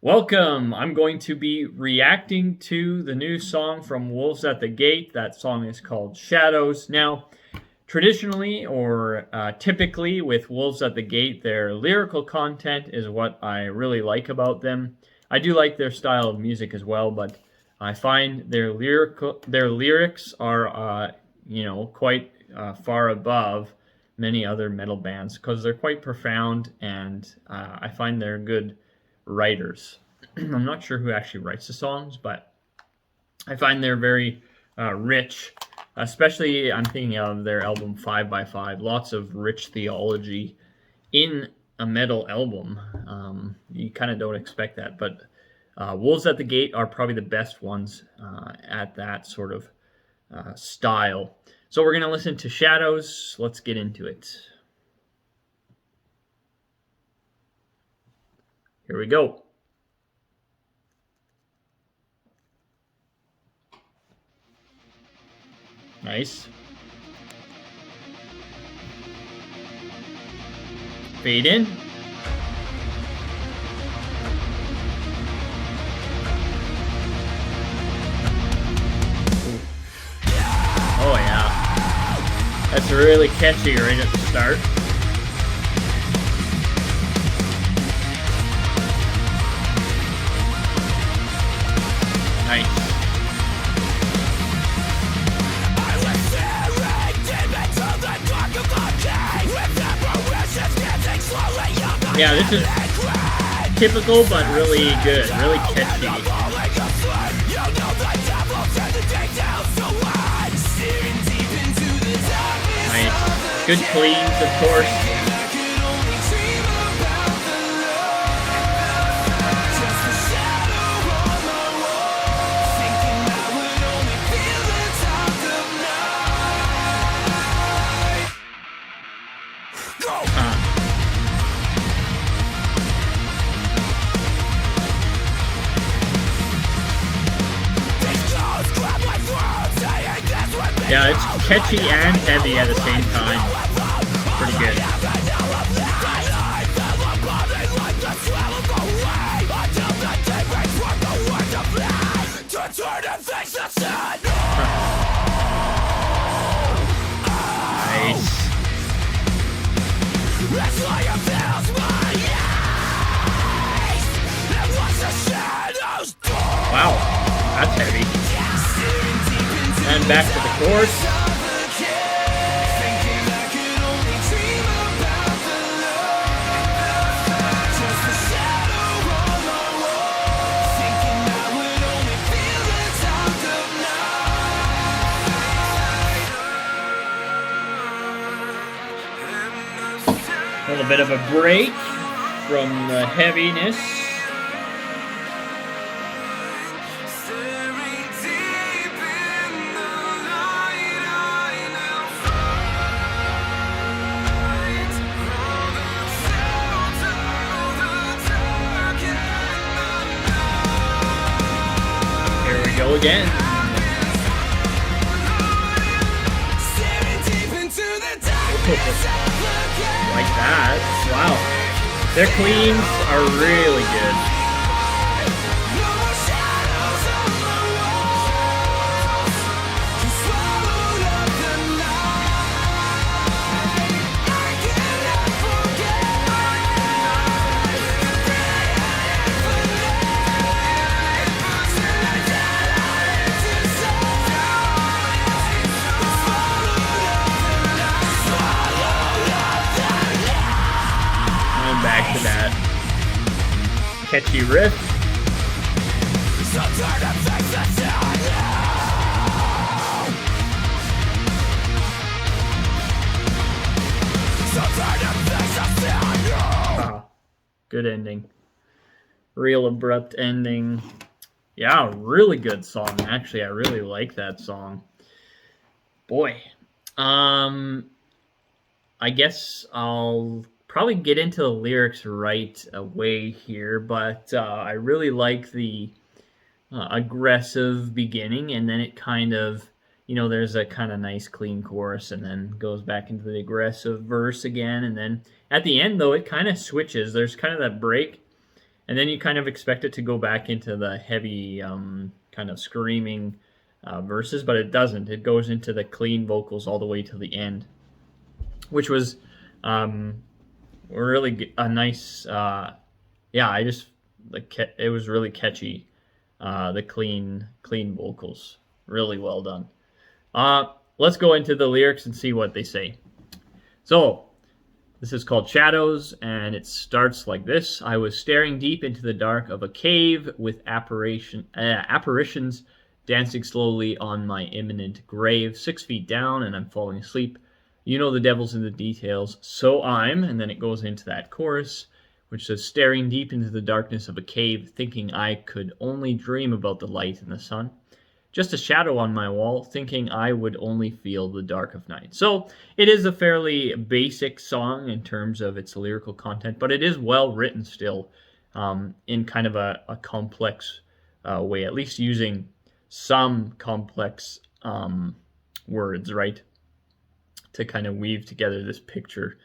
Welcome! I'm going to be reacting to the new song from Wolves at the Gate. That song is called Shadows. Now, traditionally or typically with Wolves at the Gate, their lyrical content is what I really like about them. I do like their style of music as well, but I find their lyrics are quite far above many other metal bands because they're quite profound, and I find they're good writers. I'm not sure who actually writes the songs, but I find they're very rich. Especially, I'm thinking of their album 5 by 5. Lots of rich theology in a metal album. You kind of don't expect that, but Wolves at the Gate are probably the best ones at that sort of style. So we're going to listen to Shadows. Let's get into it. Here we go. Nice. Fade in. Oh yeah. That's really catchy right at the start. Nice. Yeah, this is typical but really good, really catchy. Nice. Good cleans, of course. Yeah, it's catchy and heavy at the same time. Pretty good. Nice. Wow, that's heavy. And back to the chorus. A little bit of a break from the heaviness. Go again. Like that. Wow. Their cleans are really good. Back to that catchy riff. Good ending. Real abrupt ending. Yeah, really good song. Actually, I really like that song. Boy. I guess I'll probably get into the lyrics right away here, but I really like the aggressive beginning, and then it kind of, there's a kind of nice clean chorus, and then goes back into the aggressive verse again, and then at the end, though, it kind of switches. There's kind of that break, and then you kind of expect it to go back into the heavy kind of screaming verses, but it doesn't. It goes into the clean vocals all the way to the end, which was really a nice. It was really catchy. The clean vocals, really well done. Let's go into the lyrics and see what they say. So, this is called Shadows, and it starts like this. I was staring deep into the dark of a cave with apparitions dancing slowly on my imminent grave. 6 feet down, and I'm falling asleep. You know the devil's in the details, so I'm, and then it goes into that chorus, which says, staring deep into the darkness of a cave, thinking I could only dream about the light and the sun. Just a shadow on my wall, thinking I would only feel the dark of night. So it is a fairly basic song in terms of its lyrical content, but it is well written still, in kind of a complex way, at least using some complex words, right, to kind of weave together this picture.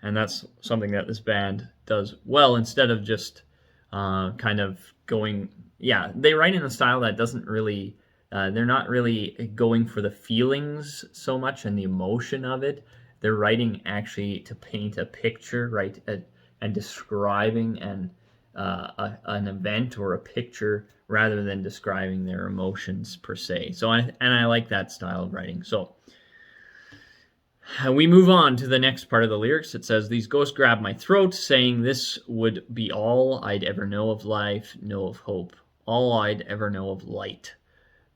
And that's something that this band does well, instead of just kind of going, they write in a style that doesn't really, they're not really going for the feelings so much and the emotion of it. They're writing actually to paint a picture, right, and describing an event or a picture rather than describing their emotions per se. So, I like that style of writing. So, we move on to the next part of the lyrics. It says, these ghosts grab my throat, saying this would be all I'd ever know of life, know of hope, all I'd ever know of light.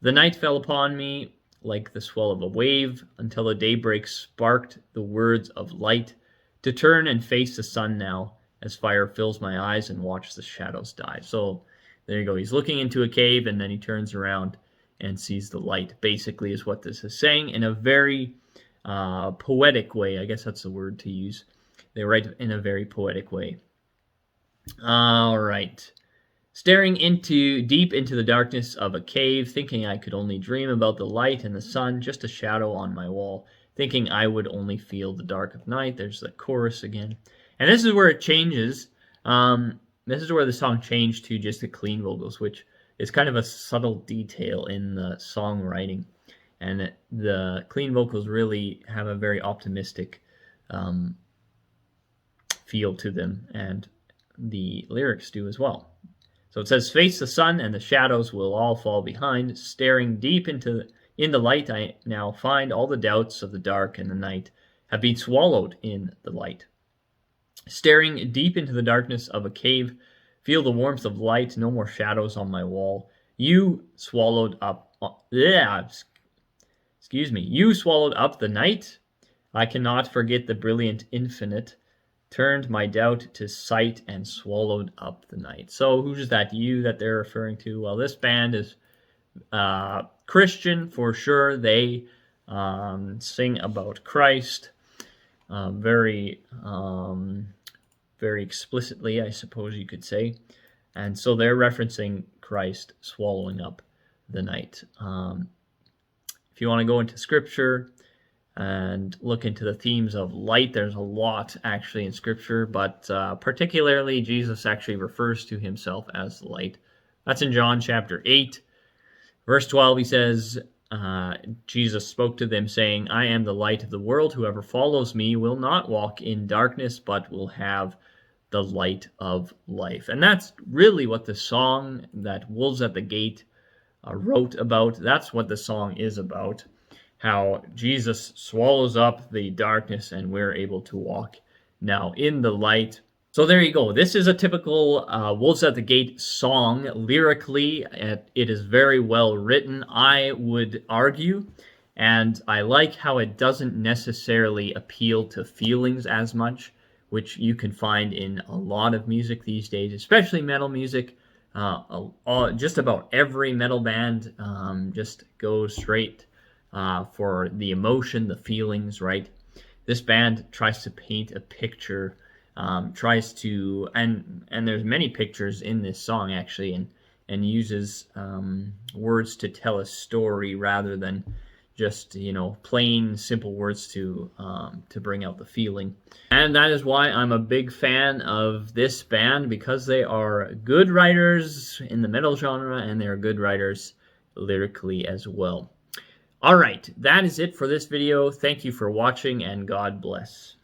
The night fell upon me like the swell of a wave, until the daybreak sparked the words of light, to turn and face the sun now, as fire fills my eyes and watch the shadows die. So there you go. He's looking into a cave, and then he turns around and sees the light, basically, is what this is saying, in a very poetic way. I guess that's the word to use. They write in a very poetic way. All right. Staring deep into the darkness of a cave, thinking I could only dream about the light and the sun, just a shadow on my wall, thinking I would only feel the dark of night. There's the chorus again. And this is where it changes. This is where the song changed to just the clean vocals, which is kind of a subtle detail in the songwriting. And the clean vocals really have a very optimistic feel to them, and the lyrics do as well. So it says, face the sun and the shadows will all fall behind. Staring deep in the light, I now find all the doubts of the dark and the night have been swallowed in the light. Staring deep into the darkness of a cave, feel the warmth of light, no more shadows on my wall. You swallowed up the night. I cannot forget the brilliant infinite. Turned my doubt to sight and swallowed up the night. So who's that you that they're referring to? Well, this band is Christian for sure. They sing about Christ very explicitly, I suppose you could say. And so they're referencing Christ swallowing up the night. If you want to go into scripture and look into the themes of light, there's a lot actually in scripture, but particularly Jesus actually refers to himself as light. That's in John chapter 8. Verse 12, he says, Jesus spoke to them saying, I am the light of the world. Whoever follows me will not walk in darkness, but will have the light of life. And that's really what the song that Wolves at the Gate wrote about. That's what the song is about. How Jesus swallows up the darkness and we're able to walk now in the light. So there you go. This is a typical Wolves at the Gate song. Lyrically, it is very well written, I would argue. And I like how it doesn't necessarily appeal to feelings as much, which you can find in a lot of music these days, especially metal music. Just about every metal band just goes straight for the emotion, the feelings, right? This band tries to paint a picture, tries to, and there's many pictures in this song actually, and uses words to tell a story rather than just, plain simple words to bring out the feeling. And that is why I'm a big fan of this band, because they are good writers in the metal genre, and they're good writers lyrically as well. All right, that is it for this video. Thank you for watching, and God bless.